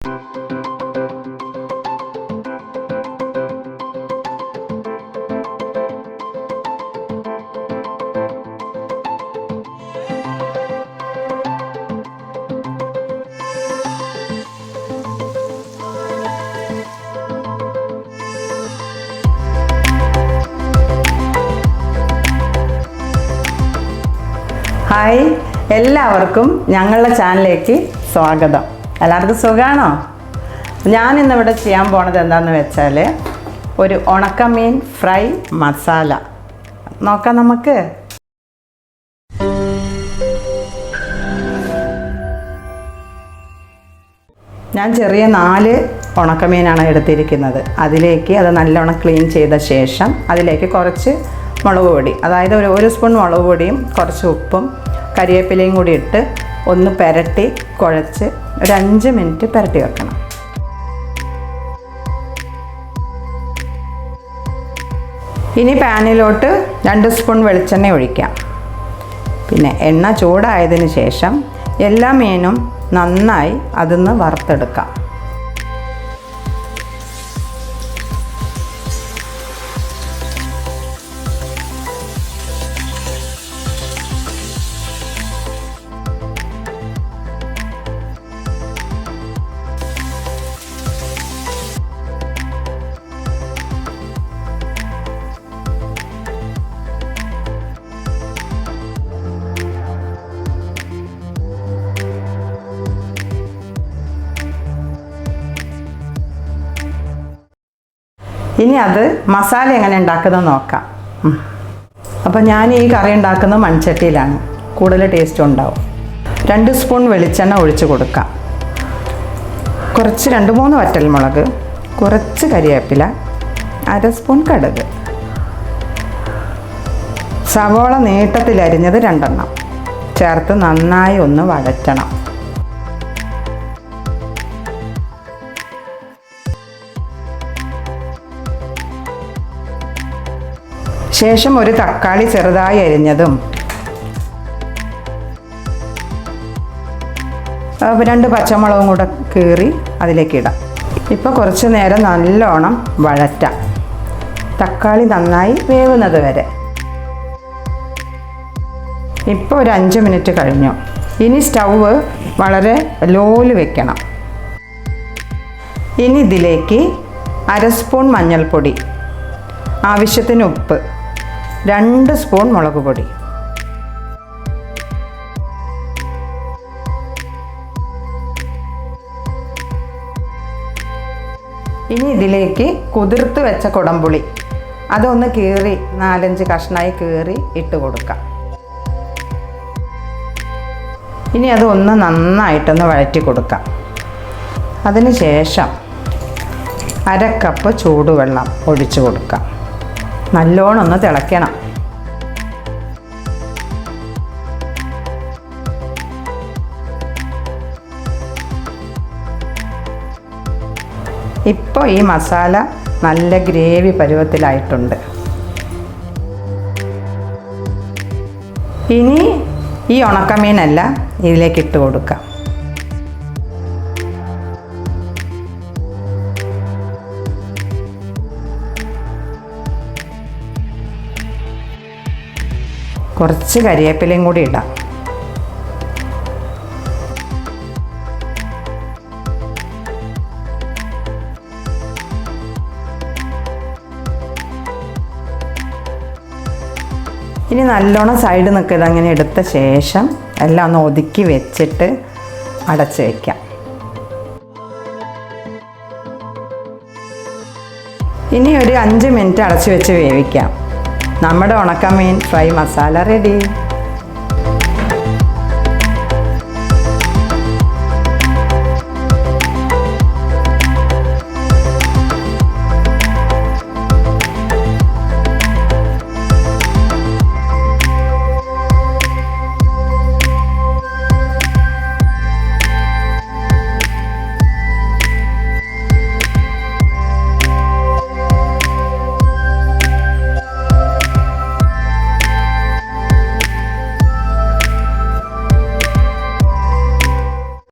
Hi, എല്ലാവർക്കും ഞങ്ങളുടെ ചാനലിലേക്ക് സ്വാഗതം. എല്ലാവർക്കും സുഖമാണോ? ഞാനിന്നിവിടെ ചെയ്യാൻ പോണത് എന്താണെന്ന് വെച്ചാൽ ഒരു ഉണക്കമീൻ ഫ്രൈ മസാല നോക്കാം നമുക്ക്. ഞാൻ ചെറിയ 4 ഉണക്കമീനാണ് എടുത്തിരിക്കുന്നത്. അതിലേക്ക് അത് നല്ലോണം ക്ലീൻ ചെയ്ത ശേഷം അതിലേക്ക് കുറച്ച് മുളക് പൊടി, അതായത് ഒരു സ്പൂൺ മുളക് പൊടിയും കുറച്ച് ഉപ്പും കരിവേപ്പിലയും കൂടി ഇട്ട് ഒന്ന് പുരട്ടി കുഴച്ച് ഒരു 5 മിനിറ്റ് പുരട്ടി വെക്കണം. ഇനി പാനിലോട്ട് 2 സ്പൂൺ വെളിച്ചെണ്ണ ഒഴിക്കാം. പിന്നെ എണ്ണ ചൂടായതിന് ശേഷം എല്ലാ മീനും നന്നായി അതിന്ന് വറുത്തെടുക്കാം. ഇനി അത് മസാല എങ്ങനെ ഉണ്ടാക്കുന്നത് നോക്കാം. അപ്പോൾ ഞാൻ ഈ കറി ഉണ്ടാക്കുന്നത് മൺചട്ടിയിലാണ്, കൂടുതൽ ടേസ്റ്റ് ഉണ്ടാവും. 2 സ്പൂൺ വെളിച്ചെണ്ണ ഒഴിച്ച് കൊടുക്കാം. കുറച്ച് 2-3 വറ്റൽമുളക്, കുറച്ച് കരിവേപ്പില, 1/2 സ്പൂൺ കടുക്, സവോള നീട്ടത്തിലരിഞ്ഞത് 2 ചേർത്ത് നന്നായി ഒന്ന് വഴറ്റണം. ശേഷം ഒരു തക്കാളി ചെറുതായി അരിഞ്ഞതും 2 പച്ചമുളകും കൂടെ കീറി അതിലേക്ക് ഇടാം. ഇപ്പോൾ കുറച്ച് നേരം നല്ലോണം വഴറ്റാം, തക്കാളി നന്നായി വേവുന്നത് വരെ. ഇപ്പോൾ ഒരു 5 മിനിറ്റ് കഴിഞ്ഞു. ഇനി സ്റ്റൗവ് വളരെ ലോയിൽ വെക്കണം. ഇനി ഇതിലേക്ക് 1/2 സ്പൂൺ മഞ്ഞൾപ്പൊടി, ആവശ്യത്തിന് ഉപ്പ്, 2 സ്പൂൺ മുളക് പൊടി, ഇനി ഇതിലേക്ക് കുതിർത്ത് വെച്ച കുടംപുളി അതൊന്ന് കീറി 4-5 കഷ്ണമായി കീറി ഇട്ട് കൊടുക്കാം. ഇനി അതൊന്ന് നന്നായിട്ടൊന്ന് വഴറ്റി കൊടുക്കാം. അതിന് ശേഷം 1/2 കപ്പ് ചൂടുവെള്ളം ഒഴിച്ചു കൊടുക്കാം. നല്ലോണം ഒന്ന് തിളയ്ക്കണം. ഇപ്പോൾ ഈ മസാല നല്ല ഗ്രേവി പരുവത്തിലായിട്ടുണ്ട്. ഇനി ഈ ഉണക്കമീനെല്ലാം ഇതിലേക്ക് ഇട്ട് കൊടുക്കാം. കുറച്ച് കരിവേപ്പിലയും കൂടി ഇടാം. ഇനി നല്ലോണം സൈഡ് നിൽക്കുന്നത് അങ്ങനെ എടുത്ത ശേഷം എല്ലാം ഒന്ന് ഒതുക്കി വെച്ചിട്ട് അടച്ച് വയ്ക്കാം. ഇനി ഒരു 5 മിനിറ്റ് അടച്ച് വെച്ച് വേവിക്കാം. നമ്മുടെ ഉണക്കമീൻ ഫ്രൈ മസാല റെഡി.